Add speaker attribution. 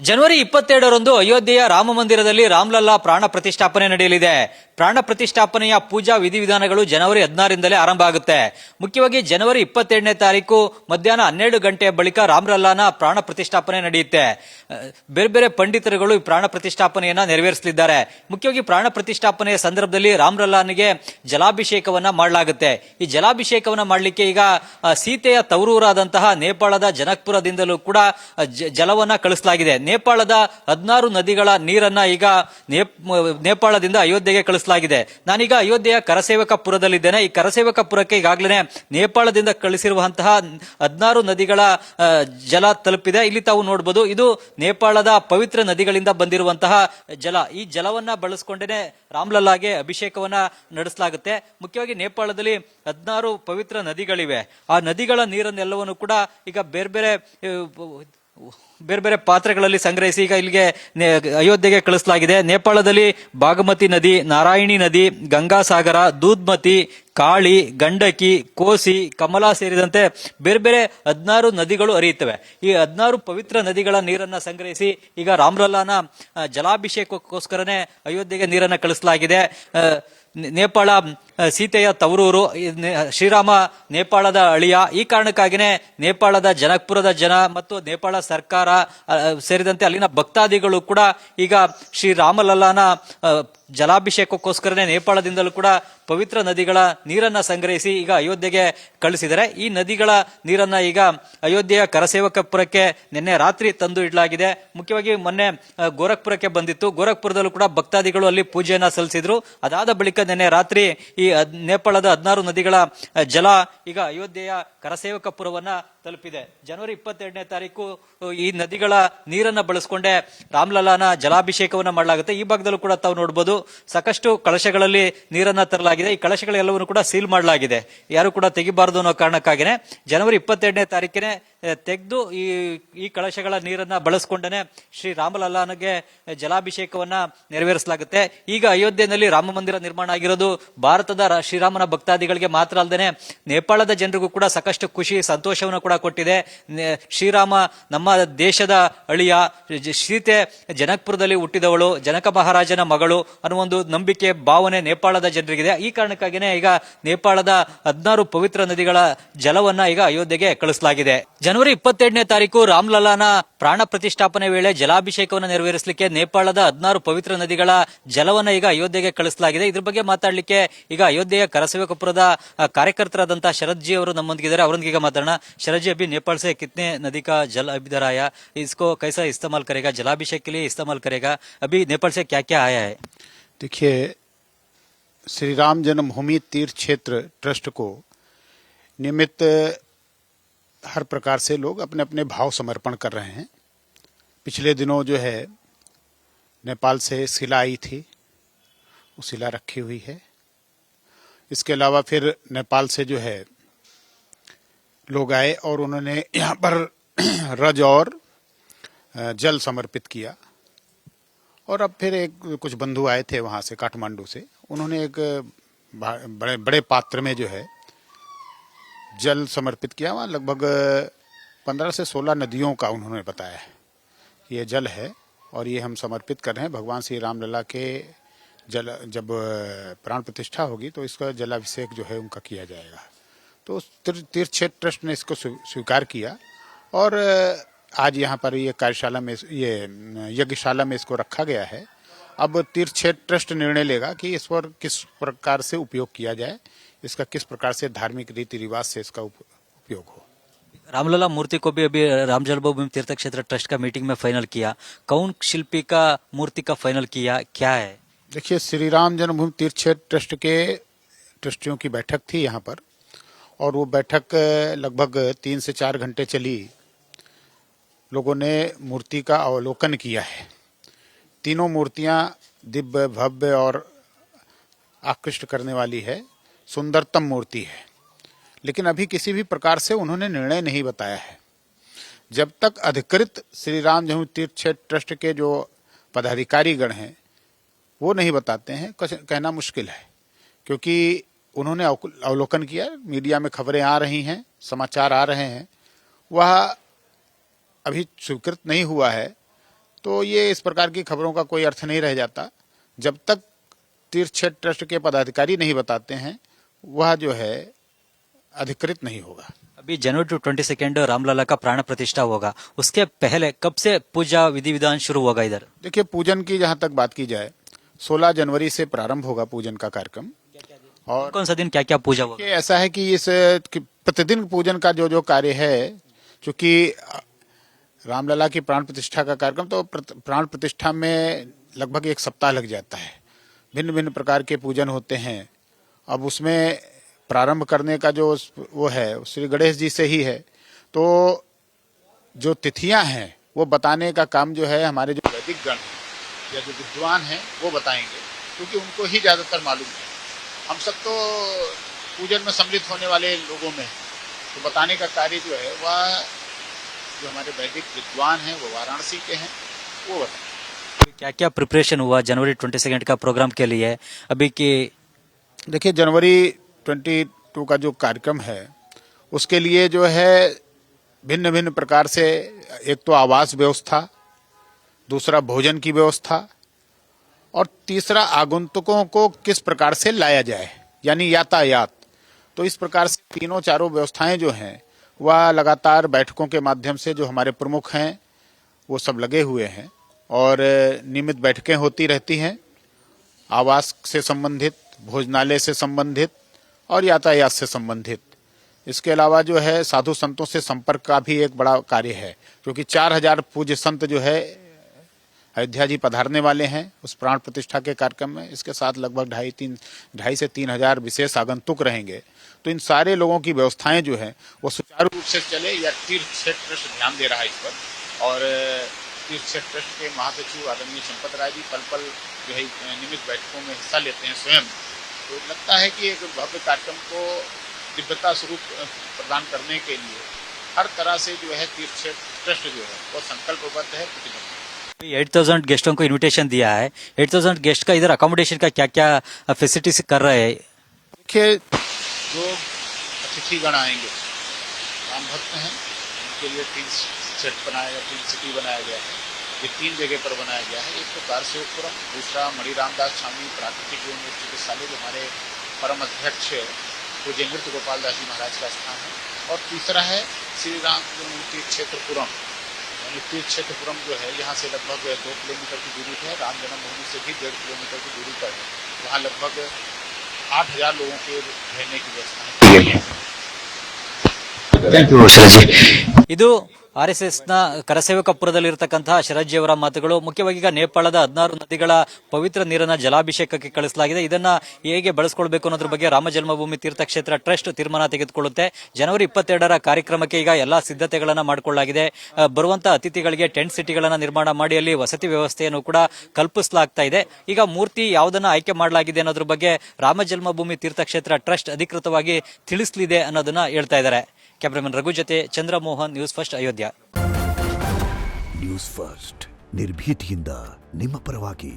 Speaker 1: ಜನವರಿ 22ರಂದು ಅಯೋಧ್ಯೆಯ ರಾಮ ಮಂದಿರದಲ್ಲಿ ರಾಮ್ಲಲ್ಲಾ ಪ್ರಾಣ ಪ್ರತಿಷ್ಠಾಪನೆ ನಡೆಯಲಿದೆ. ಪ್ರಾಣ ಪ್ರತಿಷ್ಠಾಪನೆಯ ಪೂಜಾ ವಿಧಿವಿಧಾನಗಳು ಜನವರಿ 16ರಿಂದಲೇ ಆರಂಭ ಆಗುತ್ತೆ. ಮುಖ್ಯವಾಗಿ ಜನವರಿ 22ನೇ ತಾರೀಕು ಮಧ್ಯಾಹ್ನ 12 ಗಂಟೆಯ ಬಳಿಕ ರಾಮ್ಲಲ್ಲಾನ ಪ್ರಾಣ ಪ್ರತಿಷ್ಠಾಪನೆ ನಡೆಯುತ್ತೆ. ಬೇರೆ ಬೇರೆ ಪಂಡಿತರುಗಳು ಈ ಪ್ರಾಣ ಪ್ರತಿಷ್ಠಾಪನೆಯನ್ನ ನೆರವೇರಿಸಲಿದ್ದಾರೆ. ಮುಖ್ಯವಾಗಿ ಪ್ರಾಣ ಪ್ರತಿಷ್ಠಾಪನೆಯ ಸಂದರ್ಭದಲ್ಲಿ ರಾಮ್ಲಲ್ಲಾನಿಗೆ ಜಲಾಭಿಷೇಕವನ್ನ ಮಾಡಲಾಗುತ್ತೆ. ಈ ಜಲಾಭಿಷೇಕವನ್ನ ಮಾಡಲಿಕ್ಕೆ ಈಗ ಸೀತೆಯ ತವರೂರಾದಂತಹ ನೇಪಾಳದ ಜನಕ್ಪುರದಿಂದಲೂ ಕೂಡ ಜಲವನ್ನ ಕಳಿಸಲಾಗಿದೆ. ನೇಪಾಳದ 16 ನದಿಗಳ ನೀರನ್ನ ಈಗ ನೇಪಾಳದಿಂದ ಅಯೋಧ್ಯೆಗೆ ಕಳಿಸಲಾಗಿದೆ. ನಾನೀಗ ಅಯೋಧ್ಯೆಯ ಕರಸೇವಕಪುರದಲ್ಲಿದ್ದೇನೆ. ಈ ಕರಸೇವಕಪುರಕ್ಕೆ ಈಗಾಗಲೇ ನೇಪಾಳದಿಂದ ಕಳಿಸಿರುವಂತಹ 16 ನದಿಗಳ ಜಲ ತಲುಪಿದೆ. ಇಲ್ಲಿ ತಾವು ನೋಡಬಹುದು, ಇದು ನೇಪಾಳದ ಪವಿತ್ರ ನದಿಗಳಿಂದ ಬಂದಿರುವಂತಹ ಜಲ. ಈ ಜಲವನ್ನ ಬಳಸಿಕೊಂಡೇ ರಾಮ್ಲಲ್ಲಾಗೆ ಅಭಿಷೇಕವನ್ನ ನಡೆಸಲಾಗುತ್ತೆ. ಮುಖ್ಯವಾಗಿ ನೇಪಾಳದಲ್ಲಿ 16 ಪವಿತ್ರ ನದಿಗಳಿವೆ. ಆ ನದಿಗಳ ನೀರನ್ನೆಲ್ಲವನ್ನು ಕೂಡ ಈಗ ಬೇರೆ ಬೇರೆ ಪಾತ್ರೆಗಳಲ್ಲಿ ಸಂಗ್ರಹಿಸಿ ಈಗ ಇಲ್ಲಿಗೆ ಅಯೋಧ್ಯೆಗೆ ಕಳಿಸಲಾಗಿದೆ. ನೇಪಾಳದಲ್ಲಿ ಬಾಗಮತಿ ನದಿ, ನಾರಾಯಣಿ ನದಿ, ಗಂಗಾಸಾಗರ, ದೂದ್ಮತಿ, ಕಾಳಿ, ಗಂಡಕಿ, ಕೋಸಿ, ಕಮಲಾ ಸೇರಿದಂತೆ ಬೇರೆ ಬೇರೆ 16 ನದಿಗಳು ಹರಿಯುತ್ತವೆ. ಈ 16 ಪವಿತ್ರ ನದಿಗಳ ನೀರನ್ನ ಸಂಗ್ರಹಿಸಿ ಈಗ ರಾಮ್ಲಲ್ಲಾನ ಜಲಾಭಿಷೇಕಕ್ಕೋಸ್ಕರನೇ ಅಯೋಧ್ಯೆಗೆ ನೀರನ್ನ ಕಳಿಸಲಾಗಿದೆ. ನೇಪಾಳ ಸೀತೆಯ ತವರೂರು, ಶ್ರೀರಾಮ ನೇಪಾಳದ ಅಳಿಯ. ಈ ಕಾರಣಕ್ಕಾಗಿನೇ ನೇಪಾಳದ ಜನಕ್ಪುರದ ಜನ ಮತ್ತು ನೇಪಾಳ ಸರ್ಕಾರ ಸೇರಿದಂತೆ ಅಲ್ಲಿನ ಭಕ್ತಾದಿಗಳು ಕೂಡ ಈಗ ಶ್ರೀರಾಮಲಲ್ಲಾನ ಜಲಾಭಿಷೇಕಕ್ಕೋಸ್ಕರನೇ ನೇಪಾಳದಿಂದಲೂ ಕೂಡ ಪವಿತ್ರ ನದಿಗಳ ನೀರನ್ನ ಸಂಗ್ರಹಿಸಿ ಈಗ ಅಯೋಧ್ಯೆಗೆ ಕಳಿಸಿದರೆ ಈ ನದಿಗಳ ನೀರನ್ನ ಈಗ ಅಯೋಧ್ಯೆಯ ಕರಸೇವಕಪುರಕ್ಕೆ ನಿನ್ನೆ ರಾತ್ರಿ ತಂದು ಇಡಲಾಗಿದೆ. ಮುಖ್ಯವಾಗಿ ಮೊನ್ನೆ ಗೋರಖ್ಪುರಕ್ಕೆ ಬಂದಿತ್ತು. ಗೋರಖ್ಪುರದಲ್ಲೂ ಕೂಡ ಭಕ್ತಾದಿಗಳು ಅಲ್ಲಿ ಪೂಜೆಯನ್ನ ಸಲ್ಲಿಸಿದ್ರು. ಅದಾದ ಬಳಿಕ ನಿನ್ನೆ ರಾತ್ರಿ ಈ ನೇಪಾಳದ 16 ನದಿಗಳ ಜಲ ಈಗ ಅಯೋಧ್ಯೆಯ ಕರಸೇವಕಪುರವನ್ನ ತಲುಪಿದೆ. ಜನವರಿ 22ನೇ ತಾರೀಕು ಈ ನದಿಗಳ ನೀರನ್ನ ಬಳಸಿಕೊಂಡೇ ರಾಮ್ಲಲ್ಲಾನ ಜಲಾಭಿಷೇಕವನ್ನ ಮಾಡಲಾಗುತ್ತೆ. ಈ ಭಾಗದಲ್ಲೂ ಕೂಡ ತಾವು ನೋಡಬಹುದು, ಸಾಕಷ್ಟು ಕಳಶಗಳಲ್ಲಿ ನೀರನ್ನ ತರಲಾಗಿದೆ. ಈ ಕಳಶಗಳೆಲ್ಲವನ್ನು ಕೂಡ ಸೀಲ್ ಮಾಡಲಾಗಿದೆ. ಯಾರು ಕೂಡ ತೆಗಿಬಾರದು ಅನ್ನೋ ಕಾರಣಕ್ಕಾಗಿನೇ ಜನವರಿ 22ನೇ ತಾರೀಕಿನೇ ತೆಗೆದು ಈ ಕಳಶಗಳ ನೀರನ್ನ ಬಳಸಿಕೊಂಡೇ ಶ್ರೀ ರಾಮಲಲ್ಲಾನಿಗೆ ಜಲಾಭಿಷೇಕವನ್ನ ನೆರವೇರಿಸಲಾಗುತ್ತೆ. ಈಗ ಅಯೋಧ್ಯೆಯಲ್ಲಿ ರಾಮ ಮಂದಿರ ನಿರ್ಮಾಣ ಆಗಿರೋದು ಭಾರತದ ಶ್ರೀರಾಮನ ಭಕ್ತಾದಿಗಳಿಗೆ ಮಾತ್ರ ಅಲ್ಲದೆ ನೇಪಾಳದ ಜನರಿಗೂ ಕೂಡ ಸಾಕಷ್ಟು ಖುಷಿ, ಸಂತೋಷವನ್ನು ಕೂಡ ಕೊಟ್ಟಿದೆ. ಶ್ರೀರಾಮ ನಮ್ಮ ದೇಶದ ಅಳಿಯ, ಸೀತೆ ಜನಕ್ಪುರದಲ್ಲಿ ಹುಟ್ಟಿದವಳು, ಜನಕ ಮಹಾರಾಜನ ಮಗಳು ಅನ್ನೋ ಒಂದು ನಂಬಿಕೆ, ಭಾವನೆ ನೇಪಾಳದ ಜನರಿಗಿದೆ. ಈ ಕಾರಣಕ್ಕಾಗಿನೇ ಈಗ ನೇಪಾಳದ 16 ಪವಿತ್ರ ನದಿಗಳ ಜಲವನ್ನ ಈಗ ಅಯೋಧ್ಯೆಗೆ ಕಳಿಸಲಾಗಿದೆ. ಜನವರಿ 22ನೇ ತಾರೀಕು ರಾಮ್ಲಲ್ಲಾನ ಪ್ರಾಣ ಪ್ರತಿಷ್ಠಾಪನೆ ವೇಳೆ ಜಲಾಭಿಷೇಕವನ್ನು ನೆರವೇರಿಸಲಿಕ್ಕೆ ನೇಪಾಳದ 16 ಪವಿತ್ರ ನದಿಗಳ ಜಲವನ್ನ ಈಗ ಅಯೋಧ್ಯೆಗೆ ಕಳಿಸಲಾಗಿದೆ. ಇದ್ರ ಬಗ್ಗೆ ಮಾತಾಡ್ಲಿಕ್ಕೆ ಈಗ ಅಯೋಧ್ಯೆಯ ಕರಸೇವಕಪುರದ ಕಾರ್ಯಕರ್ತರಾದಂತಹ ಶರದ್ ಜಿ ಅವರು ನಮ್ಮೊಂದಿಗಿದ್ದಾರೆ. ಅವರೊಂದಿಗೆ ಈಗ ಮಾತಾಡೋಣ. शरद जी, अभी नेपाल से कितने नदी का जल इधर आया, इसको कैसा इस्तेमाल करेगा, जलाभिषेक के लिए इस्तेमाल करेगा? अभी नेपाल से क्या क्या आया है?
Speaker 2: देखिए, श्री राम जन्मभूमि तीर्थ क्षेत्र ट्रस्ट को नियमित हर प्रकार से लोग अपने अपने भाव समर्पण कर रहे हैं. पिछले दिनों जो है नेपाल से शिला आई थी, वो शिला रखी हुई है. इसके अलावा फिर नेपाल से जो है लोग आए और उन्होंने यहाँ पर रज और जल समर्पित किया. और अब फिर कुछ बंधु आए थे वहाँ से, काठमांडू से. उन्होंने एक बड़े बड़े पात्र में जो है जल समर्पित किया. वहाँ लगभग 15 से 16 नदियों का उन्होंने बताया है ये जल है और ये हम समर्पित कर रहे हैं भगवान श्री रामलला के जल. जब प्राण प्रतिष्ठा होगी तो इसका जलाभिषेक जो है उनका किया जाएगा. तो तीर्थ क्षेत्र ट्रस्ट ने इसको स्वीकार किया और आज यहाँ पर ये कार्यशाला में, ये यज्ञशाला में इसको रखा गया है. अब तीर्थ क्षेत्र ट्रस्ट निर्णय लेगा कि इस पर किस प्रकार से उपयोग किया जाए, इसका किस प्रकार से धार्मिक रीति रिवाज से इसका उपयोग हो.
Speaker 1: रामलला मूर्ति को भी अभी राम जन्मभूमि तीर्थ क्षेत्र ट्रस्ट का मीटिंग में फाइनल किया. कौन शिल्पी का मूर्ति का फाइनल किया, क्या है?
Speaker 2: देखिए, श्री राम जन्मभूमि तीर्थ क्षेत्र ट्रस्ट के ट्रस्टियों की बैठक थी यहाँ पर और वो बैठक लगभग 3 से 4 घंटे चली. लोगों ने मूर्ति का अवलोकन किया है. तीनों मूर्तियां दिव्य, भव्य और आकृष्ट करने वाली है. सुंदरतम मूर्ति है. लेकिन अभी किसी भी प्रकार से उन्होंने निर्णय नहीं बताया है. जब तक अधिकृत श्री राम जन्मभूमि तीर्थ क्षेत्र ट्रस्ट के जो पदाधिकारी गण हैं वो नहीं बताते हैं, कहना मुश्किल है. क्योंकि उन्होंने अवलोकन किया, मीडिया में खबरें आ रही हैं, समाचार आ रहे हैं, वह अभी स्वीकृत नहीं हुआ है. तो ये इस प्रकार की खबरों का कोई अर्थ नहीं रह जाता जब तक तीर्थ क्षेत्र ट्रस्ट के पदाधिकारी नहीं बताते हैं, वह जो है अधिकृत नहीं होगा।
Speaker 1: अभी जनवरी 22 रामलला का प्राण प्रतिष्ठा होगा, उसके पहले कब से पूजा विधि विधान शुरू होगा इधर?
Speaker 2: देखिए, पूजन की जहां तक बात की जाए 16 जनवरी से प्रारंभ होगा पूजन का कार्यक्रम। और
Speaker 1: कौन सा दिन क्या क्या पूजा होगा?
Speaker 2: ये ऐसा है कि इस कि प्रतिदिन पूजन का जो जो कार्य है, चूंकि रामलला की प्राण प्रतिष्ठा का कार्यक्रम, तो प्राण प्रतिष्ठा में लगभग 1 सप्ताह लग जाता है। भिन्न भिन्न प्रकार के पूजन होते हैं। अब उसमें प्रारंभ करने का जो वो है श्री गणेश जी से ही है, तो जो तिथियां हैं वो बताने का काम जो है हमारे जो वैदिक गण या जो विद्वान हैं वो बताएंगे, क्योंकि उनको ही ज्यादातर मालूम है। हम सब तो पूजन में सम्मिलित होने वाले लोगों में, तो बताने का कार्य जो है वह जो हमारे वैदिक विद्वान हैं वो वाराणसी के हैं, वो बताएंगे।
Speaker 1: क्या क्या प्रिपरेशन हुआ जनवरी 22 का प्रोग्राम के लिए अभी की?
Speaker 2: देखिए, जनवरी 22 का जो कार्यक्रम है उसके लिए जो है भिन्न भिन्न प्रकार से, एक तो आवास व्यवस्था, दूसरा भोजन की व्यवस्था, और तीसरा आगंतुकों को किस प्रकार से लाया जाए, यानी यातायात। तो इस प्रकार से तीनों चारों व्यवस्थाएं जो हैं वह लगातार बैठकों के माध्यम से जो हमारे प्रमुख हैं वो सब लगे हुए हैं, और नियमित बैठकें होती रहती हैं, आवास से संबंधित, भोजनालय से संबंधित और यातायात से संबंधित। इसके अलावा जो है साधु संतों से संपर्क का भी एक बड़ा कार्य है, क्योंकि 4000 पूज्य संत जो है अयोध्या जी पधारने वाले हैं उस प्राण प्रतिष्ठा के कार्यक्रम में। इसके साथ लगभग 2.5 से 3 हजार विशेष आगंतुक रहेंगे। तो इन सारे लोगों की व्यवस्थाएं जो है वो सुचारू रूप से चले, या तीर्थ क्षेत्र ट्रस्ट ध्यान दे रहा है इस पर। और तीर्थ क्षेत्र ट्रस्ट के महासचिव आदरणीय संपत राय जी पल पल जो है नियमित बैठकों में हिस्सा लेते हैं स्वयं। तो लगता है कि एक भव्य कार्यक्रम को दिव्यता स्वरूप प्रदान करने के लिए हर तरह से जो है तीर्थ क्षेत्र ट्रस्ट जो है वो संकल्पबद्ध है, प्रतिबद्ध है।
Speaker 1: 8000 गेस्टों को इनविटेशन दिया है। 8000 गेस्ट का इधर अकोमोडेशन का क्या क्या फैसिलिटीज कर रहे हैं?
Speaker 2: देखिए, जो अतिथिगण आएंगे, राम भक्त हैं, उनके लिए 3 सेट बनाया गया, 3 सिटी बनाया गया है। ये 3 जगह पर बनाया गया है। एक तो कारसेवपुरम, दूसरा मणि रामदास स्वामी प्राकृतिक एवं चिकित्सालय जो हमारे परम अध्यक्ष पूज्य नृत्य गोपाल दास जी महाराज का स्थान है, और तीसरा है श्री राम तीर्थ क्षेत्रपुरम। तीर्थ क्षेत्रपुरम जो है यहाँ से लगभग 2 किलोमीटर की दूरी पर है, राम जन्मभूमि से भी 1.5 किलोमीटर की दूरी पर है। वहाँ लगभग 8000 लोगों के रहने की व्यवस्था है।
Speaker 1: ಇದು RSS ನ ಕರಸೇವಕಪುರದಲ್ಲಿರತಕ್ಕಂತಹ ಶರಜ್ಜಿ ಅವರ ಮಾತುಗಳು. ಮುಖ್ಯವಾಗಿ ಈಗ ನೇಪಾಳದ 16 ನದಿಗಳ ಪವಿತ್ರ ನೀರನ್ನ ಜಲಾಭಿಷೇಕಕ್ಕೆ ಕಳಿಸಲಾಗಿದೆ. ಇದನ್ನ ಹೇಗೆ ಬಳಸಿಕೊಳ್ಬೇಕು ಅನ್ನೋದ್ರ ಬಗ್ಗೆ ರಾಮ ಜನ್ಮಭೂಮಿ ತೀರ್ಥಕ್ಷೇತ್ರ ಟ್ರಸ್ಟ್ ತೀರ್ಮಾನ ತೆಗೆದುಕೊಳ್ಳುತ್ತೆ. ಜನವರಿ 22ರ ಕಾರ್ಯಕ್ರಮಕ್ಕೆ ಈಗ ಎಲ್ಲಾ ಸಿದ್ಧತೆಗಳನ್ನ ಮಾಡಿಕೊಳ್ಳಲಾಗಿದೆ. ಬರುವಂತಹ ಅತಿಥಿಗಳಿಗೆ ಟೆಂಟ್ ಸಿಟಿಗಳನ್ನ ನಿರ್ಮಾಣ ಮಾಡಿ ಅಲ್ಲಿ ವಸತಿ ವ್ಯವಸ್ಥೆಯನ್ನು ಕೂಡ ಕಲ್ಪಿಸಲಾಗ್ತಾ ಇದೆ. ಈಗ ಮೂರ್ತಿ ಯಾವುದನ್ನ ಆಯ್ಕೆ ಮಾಡಲಾಗಿದೆ ಅನ್ನೋದ್ರ ಬಗ್ಗೆ ರಾಮ ಜನ್ಮಭೂಮಿ ತೀರ್ಥಕ್ಷೇತ್ರ ಟ್ರಸ್ಟ್ ಅಧಿಕೃತವಾಗಿ ತಿಳಿಸಲಿದೆ ಅನ್ನೋದನ್ನ ಹೇಳ್ತಾ ಇದ್ದಾರೆ. ಕ್ಯಾಮರಾಮನ್ ರಘು ಜೊತೆ Chandramohan, news first Ayodhya.
Speaker 3: News first ನಿರ್ಭೀತಿಯಿಂದ ನಿಮ್ಮ ಪರವಾಗಿ.